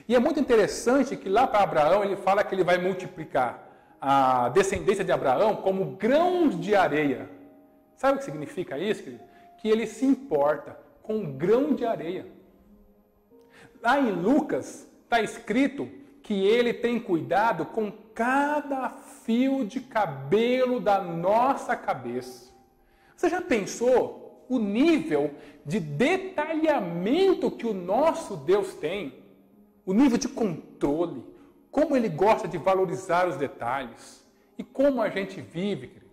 E é muito interessante que lá para Abraão ele fala que ele vai multiplicar a descendência de Abraão como grãos de areia. Sabe o que significa isso, querido? Que ele se importa com um grão de areia. Lá em Lucas está escrito que ele tem cuidado com cada fio de cabelo da nossa cabeça. Você já pensou o nível de detalhamento que o nosso Deus tem? O nível de controle, como Ele gosta de valorizar os detalhes. E como a gente vive, querido?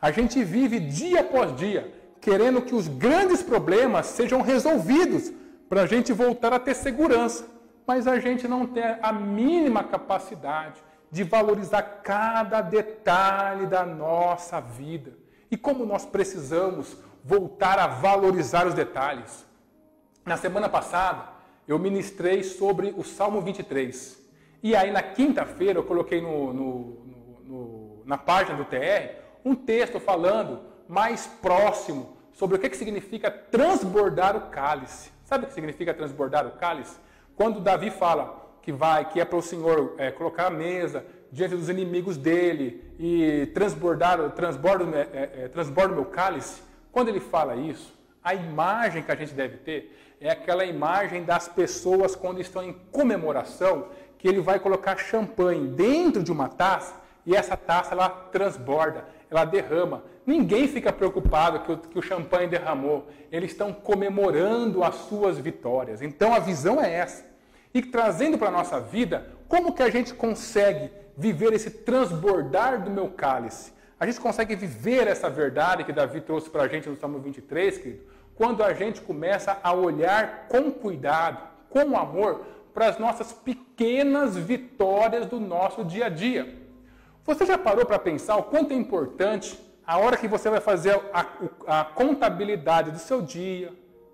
A gente vive dia após dia, querendo que os grandes problemas sejam resolvidos, para a gente voltar a ter segurança. Mas a gente não tem a mínima capacidade de valorizar cada detalhe da nossa vida. E como nós precisamos voltar a valorizar os detalhes. Na semana passada, eu ministrei sobre o Salmo 23. E aí, na quinta-feira, eu coloquei na página do TR um texto falando mais próximo sobre o que significa transbordar o cálice. Sabe o que significa transbordar o cálice? Quando Davi fala que é para o Senhor colocar a mesa diante dos inimigos dele e transborda o meu cálice, quando ele fala isso, a imagem que a gente deve ter é aquela imagem das pessoas quando estão em comemoração, que ele vai colocar champanhe dentro de uma taça e essa taça ela transborda, ela derrama. Ninguém fica preocupado que o champanhe derramou. Eles estão comemorando as suas vitórias. Então a visão é essa. E trazendo para a nossa vida, como que a gente consegue viver esse transbordar do meu cálice? A gente consegue viver essa verdade que Davi trouxe para a gente no Salmo 23, querido, quando a gente começa a olhar com cuidado, com amor, para as nossas pequenas vitórias do nosso dia a dia. Você já parou para pensar o quanto é importante a hora que você vai fazer a contabilidade do seu dia,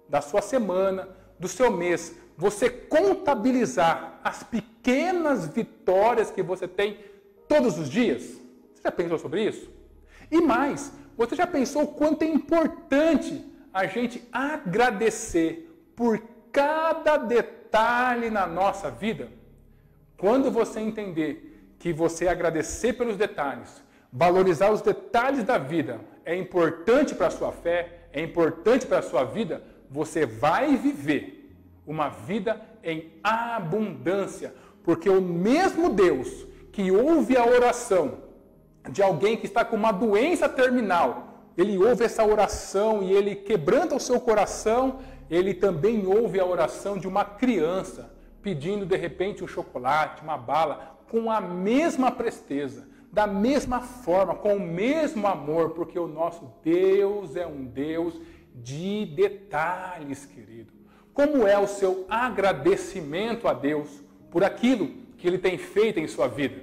da sua semana, do seu mês, você contabilizar as pequenas vitórias que você tem todos os dias? Você já pensou sobre isso? E mais, você já pensou o quanto é importante a gente agradecer por cada detalhe na nossa vida? Quando você entender que você agradecer pelos detalhes, valorizar os detalhes da vida é importante para a sua fé, é importante para a sua vida, você vai viver uma vida em abundância, porque o mesmo Deus que ouve a oração de alguém que está com uma doença terminal, ele ouve essa oração e ele quebranta o seu coração, ele também ouve a oração de uma criança pedindo de repente um chocolate, uma bala, com a mesma presteza, da mesma forma, com o mesmo amor, porque o nosso Deus é um Deus de detalhes, querido. Como é o seu agradecimento a Deus por aquilo que Ele tem feito em sua vida?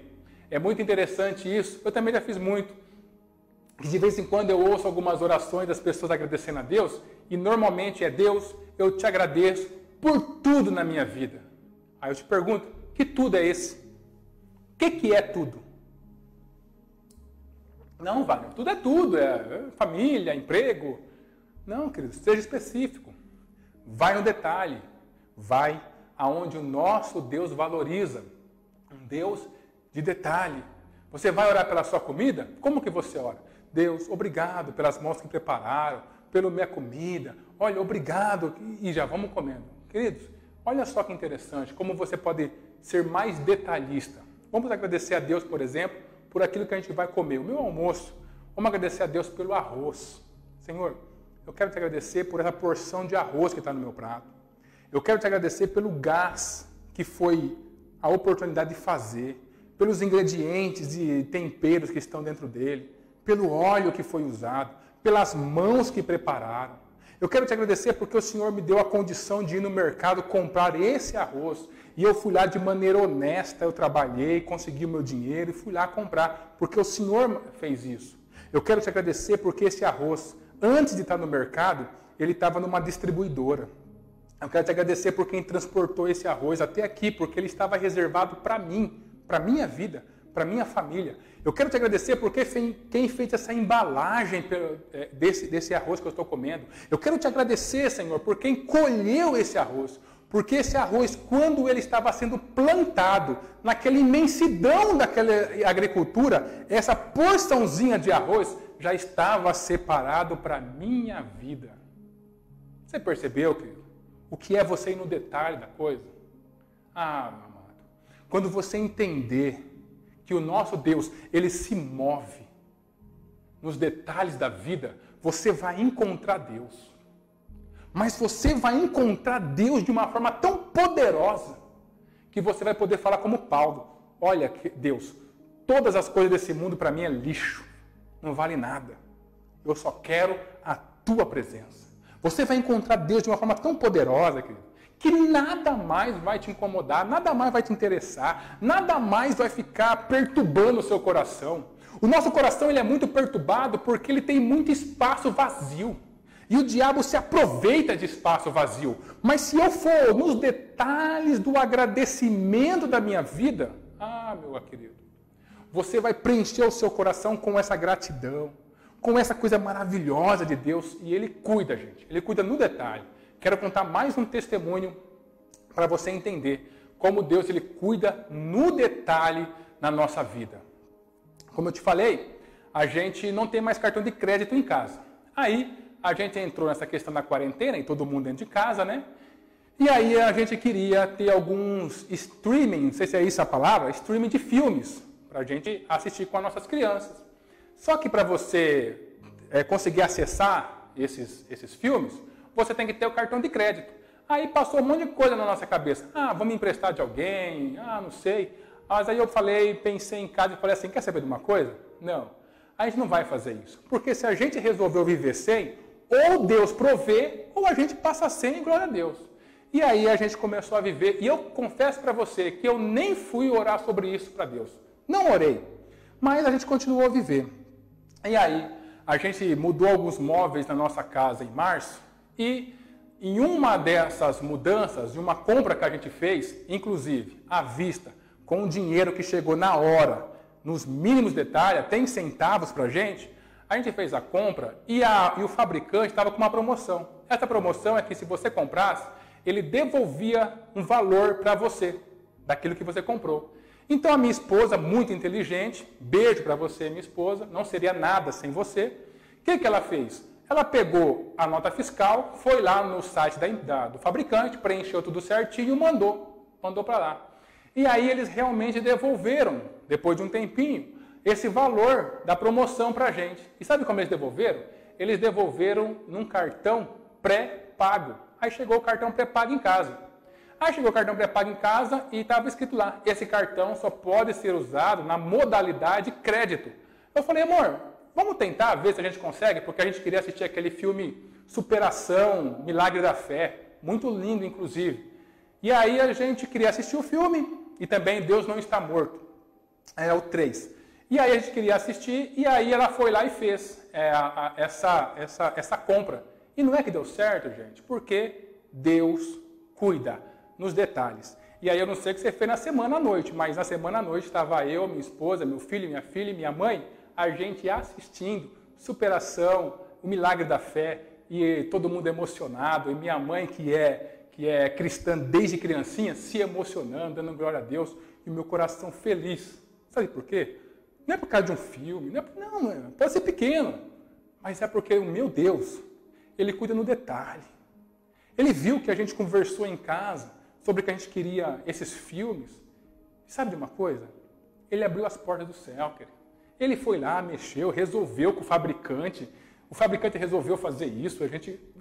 É muito interessante isso. Eu também já fiz muito. De vez em quando eu ouço algumas orações das pessoas agradecendo a Deus, e normalmente é: Deus, eu te agradeço por tudo na minha vida. Aí eu te pergunto, que tudo é esse? O que é tudo? Não, Wagner, tudo é tudo. É família, emprego. Não, querido, seja específico. Vai no detalhe. Vai aonde o nosso Deus valoriza. Um Deus de detalhe. Você vai orar pela sua comida? Como que você ora? Deus, obrigado pelas mãos que prepararam, pela minha comida. Olha, obrigado. E já vamos comendo. Queridos, olha só que interessante, como você pode ser mais detalhista. Vamos agradecer a Deus, por exemplo, por aquilo que a gente vai comer. O meu almoço. Vamos agradecer a Deus pelo arroz. Senhor, eu quero te agradecer por essa porção de arroz que está no meu prato. Eu quero te agradecer pelo gás que foi a oportunidade de fazer, pelos ingredientes e temperos que estão dentro dele, pelo óleo que foi usado, pelas mãos que prepararam. Eu quero te agradecer porque o Senhor me deu a condição de ir no mercado comprar esse arroz. E eu fui lá de maneira honesta, eu trabalhei, consegui o meu dinheiro e fui lá comprar, porque o Senhor fez isso. Eu quero te agradecer porque esse arroz, antes de estar no mercado, ele estava numa distribuidora. Eu quero te agradecer por quem transportou esse arroz até aqui, porque ele estava reservado para mim, para a minha vida, para a minha família. Eu quero te agradecer porque quem fez essa embalagem desse arroz que eu estou comendo. Eu quero te agradecer, Senhor, por quem colheu esse arroz. Porque esse arroz, quando ele estava sendo plantado, naquela imensidão daquela agricultura, essa porçãozinha de arroz já estava separado para a minha vida. Você percebeu, querido? O que é você ir no detalhe da coisa? Ah, meu amado, quando você entender que o nosso Deus, ele se move nos detalhes da vida, você vai encontrar Deus. Mas você vai encontrar Deus de uma forma tão poderosa que você vai poder falar como Paulo: olha, Deus, todas as coisas desse mundo para mim é lixo, não vale nada. Eu só quero a tua presença. Você vai encontrar Deus de uma forma tão poderosa, querido, que nada mais vai te incomodar, nada mais vai te interessar, nada mais vai ficar perturbando o seu coração. O nosso coração ele é muito perturbado porque ele tem muito espaço vazio. E o diabo se aproveita de espaço vazio. Mas se eu for nos detalhes do agradecimento da minha vida, meu querido, você vai preencher o seu coração com essa gratidão, com essa coisa maravilhosa de Deus. E Ele cuida, gente. Ele cuida no detalhe. Quero contar mais um testemunho para você entender como Deus ele cuida no detalhe na nossa vida. Como eu te falei, a gente não tem mais cartão de crédito em casa. Aí a gente entrou nessa questão da quarentena e todo mundo dentro de casa, né? E aí a gente queria ter alguns streaming, não sei se é isso a palavra, streaming de filmes, para a gente assistir com as nossas crianças. Só que para você conseguir acessar esses filmes, você tem que ter o cartão de crédito. Aí passou um monte de coisa na nossa cabeça. Vamos emprestar de alguém, não sei. Mas aí eu pensei em casa e falei assim, quer saber de uma coisa? Não, a gente não vai fazer isso. Porque se a gente resolveu viver sem, ou Deus provê, ou a gente passa sem e glória a Deus. E aí a gente começou a viver. E eu confesso para você que eu nem fui orar sobre isso para Deus. Não orei. Mas a gente continuou a viver. E aí a gente mudou alguns móveis na nossa casa em março e em uma dessas mudanças, de uma compra que a gente fez, inclusive à vista, com o dinheiro que chegou na hora, nos mínimos detalhes, tem centavos para a gente fez a compra e o fabricante estava com uma promoção. Essa promoção é que se você comprasse, ele devolvia um valor para você, daquilo que você comprou. Então a minha esposa, muito inteligente, beijo para você, minha esposa, não seria nada sem você. O que ela fez? Ela pegou a nota fiscal, foi lá no site do fabricante, preencheu tudo certinho e mandou para lá. E aí eles realmente devolveram, depois de um tempinho, esse valor da promoção para a gente. E sabe como eles devolveram? Eles devolveram num cartão pré-pago. Aí chegou o cartão pré-pago em casa. Aí chegou o cartão pré-pago em casa e estava escrito lá, esse cartão só pode ser usado na modalidade crédito. Eu falei, amor, vamos tentar ver se a gente consegue, porque a gente queria assistir aquele filme Superação, Milagre da Fé, muito lindo inclusive. E aí a gente queria assistir o filme e também Deus Não Está Morto, é o 3. E aí a gente queria assistir e aí ela foi lá e fez essa compra. E não é que deu certo, gente, porque Deus cuida nos detalhes. E aí eu não sei o que você fez na semana à noite, mas na semana à noite estava eu, minha esposa, meu filho, minha filha e minha mãe, a gente assistindo Superação, o Milagre da Fé, e todo mundo emocionado, e minha mãe que é cristã desde criancinha, se emocionando, dando glória a Deus, e o meu coração feliz. Sabe por quê? Não é por causa de um filme, não, pode ser pequeno, mas é porque o meu Deus, Ele cuida no detalhe. Ele viu que a gente conversou em casa sobre que a gente queria esses filmes. E sabe de uma coisa? Ele abriu as portas do céu, querido. Ele foi lá, mexeu, resolveu com o fabricante resolveu fazer isso.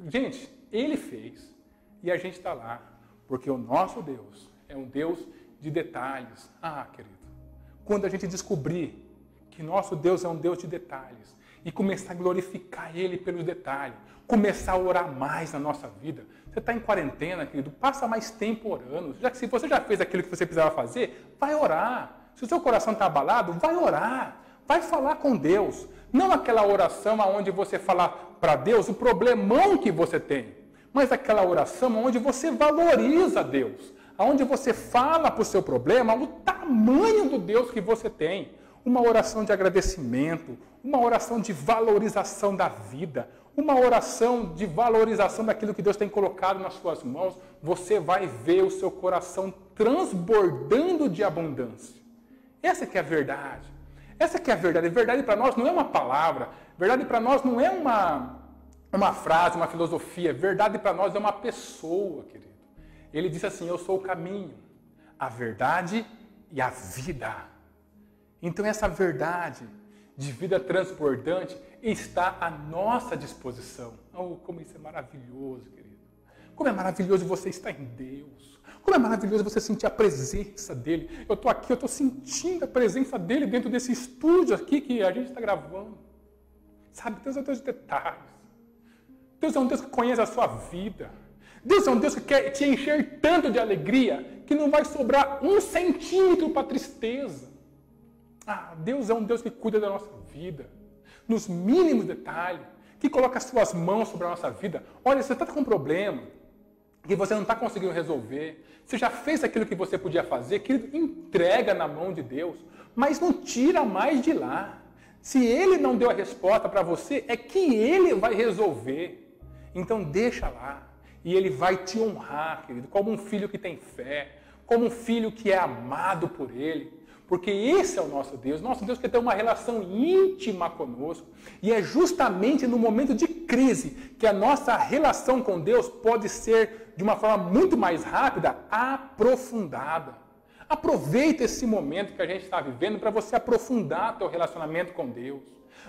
Gente, ele fez. E a gente está lá, porque o nosso Deus é um Deus de detalhes. Querido, quando a gente descobrir que nosso Deus é um Deus de detalhes e começar a glorificar Ele pelos detalhes, começar a orar mais na nossa vida. Você está em quarentena, querido, passa mais tempo orando. Já que se você já fez aquilo que você precisava fazer, vai orar. Se o seu coração está abalado, vai orar. Vai falar com Deus. Não aquela oração onde você fala para Deus o problemão que você tem, mas aquela oração onde você valoriza Deus, onde você fala para o seu problema o tamanho do Deus que você tem. Uma oração de agradecimento, uma oração de valorização da vida, uma oração de valorização daquilo que Deus tem colocado nas suas mãos. Você vai ver o seu coração transbordando de abundância. Essa que é a verdade. Essa que é a verdade. Verdade para nós não é uma palavra. Verdade para nós não é uma frase, uma filosofia. Verdade para nós é uma pessoa, querido. Ele disse assim, eu sou o caminho, a verdade e a vida. Então essa verdade de vida transbordante está à nossa disposição. Como isso é maravilhoso, querido. Como é maravilhoso você estar em Deus. Como é maravilhoso você sentir a presença dEle. Eu estou aqui, eu estou sentindo a presença dEle dentro desse estúdio aqui que a gente está gravando. Sabe, Deus é um Deus de detalhes. Deus é um Deus que conhece a sua vida. Deus é um Deus que quer te encher tanto de alegria que não vai sobrar 1 centímetro para tristeza. Deus é um Deus que cuida da nossa vida, nos mínimos detalhes, que coloca as suas mãos sobre a nossa vida. Olha, você está com um problema que você não está conseguindo resolver, você já fez aquilo que você podia fazer, querido, entrega na mão de Deus, mas não tira mais de lá. Se Ele não deu a resposta para você, é que Ele vai resolver. Então deixa lá, e Ele vai te honrar, querido, como um filho que tem fé, como um filho que é amado por Ele. Porque esse é o nosso Deus quer ter uma relação íntima conosco. E é justamente no momento de crise que a nossa relação com Deus pode ser, de uma forma muito mais rápida, aprofundada. Aproveita esse momento que a gente está vivendo para você aprofundar seu relacionamento com Deus.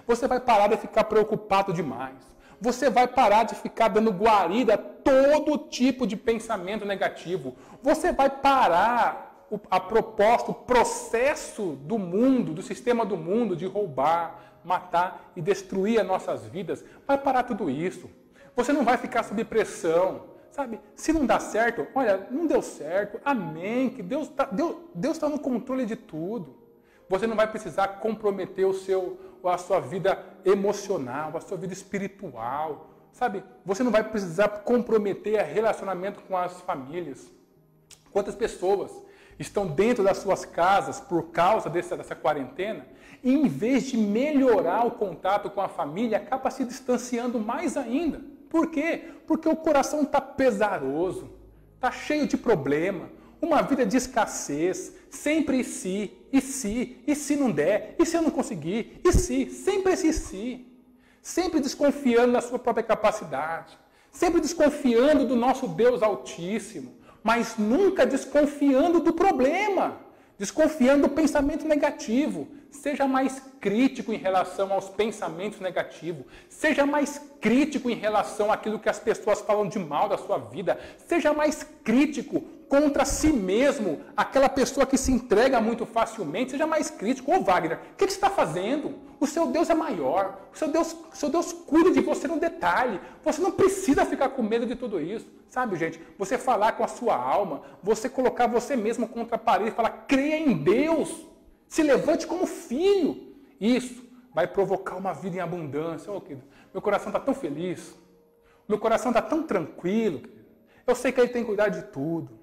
Você vai parar de ficar preocupado demais. Você vai parar de ficar dando guarida a todo tipo de pensamento negativo. Você vai parar a proposta, o processo do mundo, do sistema do mundo de roubar, matar e destruir as nossas vidas. Vai parar tudo isso. Você não vai ficar sob pressão. Sabe, se não dá certo, olha, não deu certo, amém, que Deus tá no controle de tudo. Você não vai precisar comprometer a sua vida emocional, a sua vida espiritual, sabe? Você não vai precisar comprometer o relacionamento com as famílias. Quantas pessoas estão dentro das suas casas por causa dessa quarentena e em vez de melhorar o contato com a família, acaba se distanciando mais ainda. Por quê? Porque o coração está pesaroso, está cheio de problema, uma vida de escassez, sempre e se não der, e se eu não conseguir, e se, sempre esse se. Sempre desconfiando da sua própria capacidade, sempre desconfiando do nosso Deus Altíssimo, mas nunca desconfiando do problema, desconfiando do pensamento negativo. Seja mais crítico em relação aos pensamentos negativos. Seja mais crítico em relação àquilo que as pessoas falam de mal da sua vida. Seja mais crítico contra si mesmo, aquela pessoa que se entrega muito facilmente. Seja mais crítico. Ô Wagner, o que você está fazendo? O seu Deus é maior. O seu Deus cuida de você no detalhe. Você não precisa ficar com medo de tudo isso. Sabe, gente? Você falar com a sua alma, você colocar você mesmo contra a parede e falar, creia em Deus. Se levante como filho. Isso vai provocar uma vida em abundância. Oh, querido, meu coração está tão feliz. Meu coração está tão tranquilo. Querido. Eu sei que Ele tem cuidado de tudo.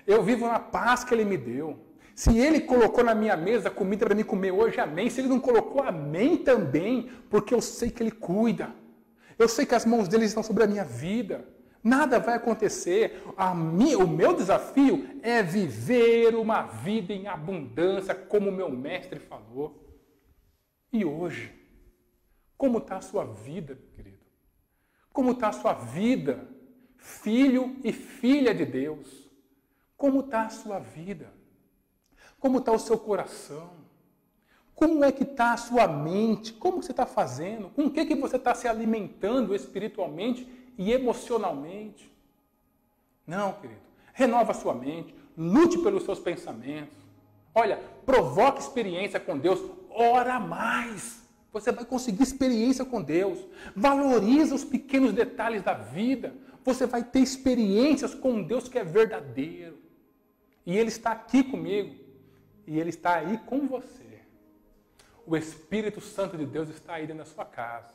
Eu vivo na paz que Ele me deu. Se Ele colocou na minha mesa comida para mim comer hoje, amém. Se Ele não colocou, amém também. Porque eu sei que Ele cuida. Eu sei que as mãos dEle estão sobre a minha vida. Nada vai acontecer. O meu desafio é viver uma vida em abundância, como o meu mestre falou. E hoje, como está a sua vida, querido? Como está a sua vida, filho e filha de Deus? Como está a sua vida? Como está o seu coração? Como é que está a sua mente? Como você está fazendo? Com o que você está se alimentando espiritualmente e emocionalmente? Não, querido. Renova a sua mente. Lute pelos seus pensamentos. Olha, provoque experiência com Deus. Ora mais. Você vai conseguir experiência com Deus. Valoriza os pequenos detalhes da vida. Você vai ter experiências com um Deus que é verdadeiro. E Ele está aqui comigo. E Ele está aí com você. O Espírito Santo de Deus está aí dentro da sua casa.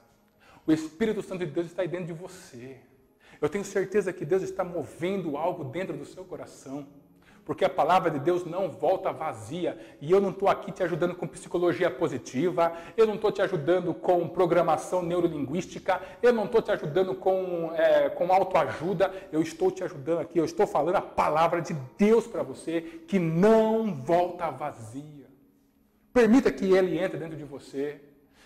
O Espírito Santo de Deus está aí dentro de você. Eu tenho certeza que Deus está movendo algo dentro do seu coração. Porque a palavra de Deus não volta vazia. E eu não estou aqui te ajudando com psicologia positiva. Eu não estou te ajudando com programação neurolinguística. Eu não estou te ajudando com autoajuda. Eu estou te ajudando aqui. Eu estou falando a palavra de Deus para você que não volta vazia. Permita que Ele entre dentro de você.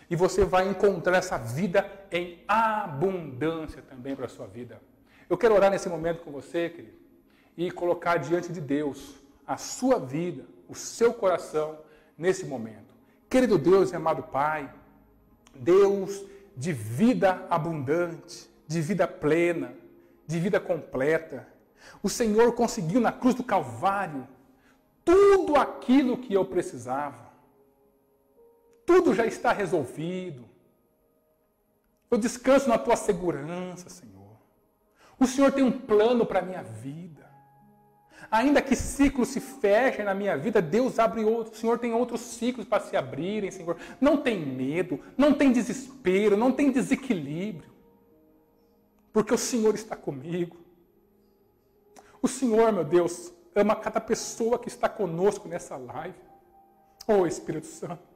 E você vai encontrar essa vida em abundância também para a sua vida. Eu quero orar nesse momento com você, querido, e colocar diante de Deus a sua vida, o seu coração nesse momento. Querido Deus e amado Pai, Deus de vida abundante, de vida plena, de vida completa. O Senhor conseguiu na cruz do Calvário tudo aquilo que eu precisava. Tudo já está resolvido. Eu descanso na Tua segurança, Senhor. O Senhor tem um plano para a minha vida. Ainda que ciclos se fechem na minha vida, Deus abre outros. O Senhor tem outros ciclos para se abrirem, Senhor. Não tem medo, não tem desespero, não tem desequilíbrio. Porque o Senhor está comigo. O Senhor, meu Deus, ama cada pessoa que está conosco nessa live. Oh, Espírito Santo.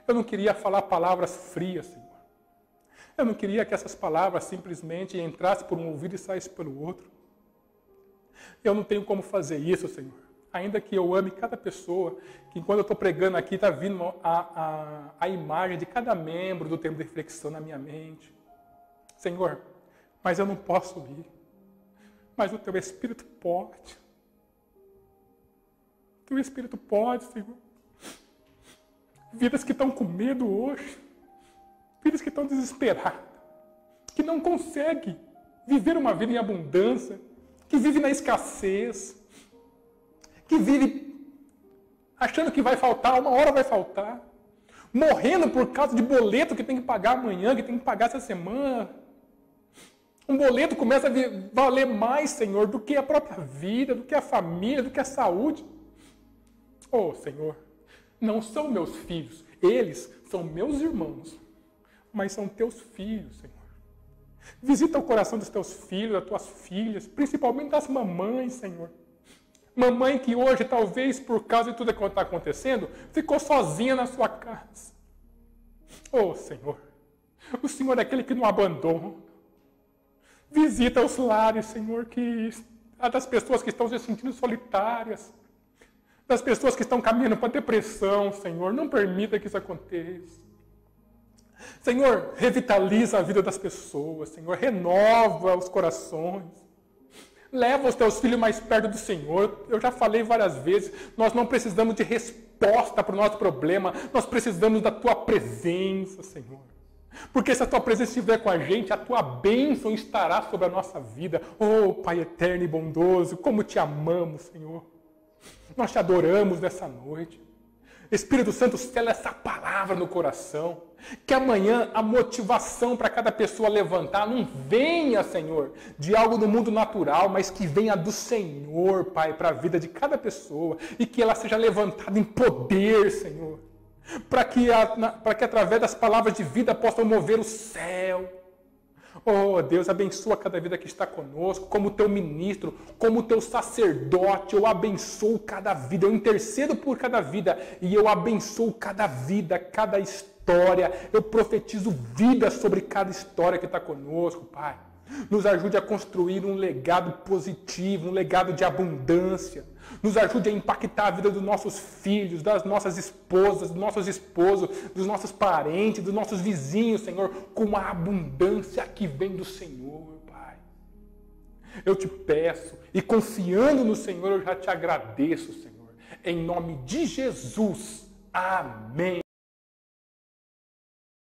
Eu não queria falar palavras frias, Senhor. Eu não queria que essas palavras simplesmente entrassem por um ouvido e saíssem pelo outro. Eu não tenho como fazer isso, Senhor. Ainda que eu ame cada pessoa, que enquanto eu estou pregando aqui, está vindo a imagem de cada membro do tempo de reflexão na minha mente. Senhor, mas eu não posso ir. Mas o Teu Espírito pode. O Teu Espírito pode, Senhor. Vidas que estão com medo hoje, Filhos que estão desesperados, que não conseguem viver uma vida em abundância, que vivem na escassez, que vivem achando que vai faltar, uma hora vai faltar, morrendo por causa de boleto que tem que pagar amanhã, que tem que pagar essa semana. Um boleto começa a valer mais, Senhor, do que a própria vida, do que a família, do que a saúde. Oh, Senhor, não são meus filhos, eles são meus irmãos, mas são teus filhos, Senhor. Visita o coração dos teus filhos, das tuas filhas, principalmente das mamães, Senhor. Mamãe que hoje, talvez por causa de tudo que está acontecendo, ficou sozinha na sua casa. Oh, Senhor, o Senhor é aquele que não abandona. Visita os lares, Senhor, das pessoas que estão se sentindo solitárias, das pessoas que estão caminhando para a depressão, Senhor. Não permita que isso aconteça. Senhor, revitaliza a vida das pessoas, Senhor. Renova os corações. Leva os teus filhos mais perto do Senhor. Eu já falei várias vezes, nós não precisamos de resposta para o nosso problema. Nós precisamos da tua presença, Senhor. Porque se a tua presença estiver com a gente, a tua bênção estará sobre a nossa vida. Oh, Pai eterno e bondoso, como te amamos, Senhor. Nós te adoramos nessa noite. Espírito Santo, sela essa palavra no coração. Que amanhã a motivação para cada pessoa levantar não venha, Senhor, de algo do mundo natural, mas que venha do Senhor, Pai, para a vida de cada pessoa. E que ela seja levantada em poder, Senhor. Para que através das palavras de vida possam mover o céu. Oh, Deus, abençoa cada vida que está conosco, como teu ministro, como teu sacerdote. Eu abençoo cada vida, eu intercedo por cada vida e eu abençoo cada vida, cada história. Eu profetizo vida sobre cada história que está conosco, Pai. Nos ajude a construir um legado positivo, um legado de abundância. Nos ajude a impactar a vida dos nossos filhos, das nossas esposas, dos nossos esposos, dos nossos parentes, dos nossos vizinhos, Senhor, com a abundância que vem do Senhor, Pai. Eu te peço, e confiando no Senhor, eu já te agradeço, Senhor. Em nome de Jesus. Amém.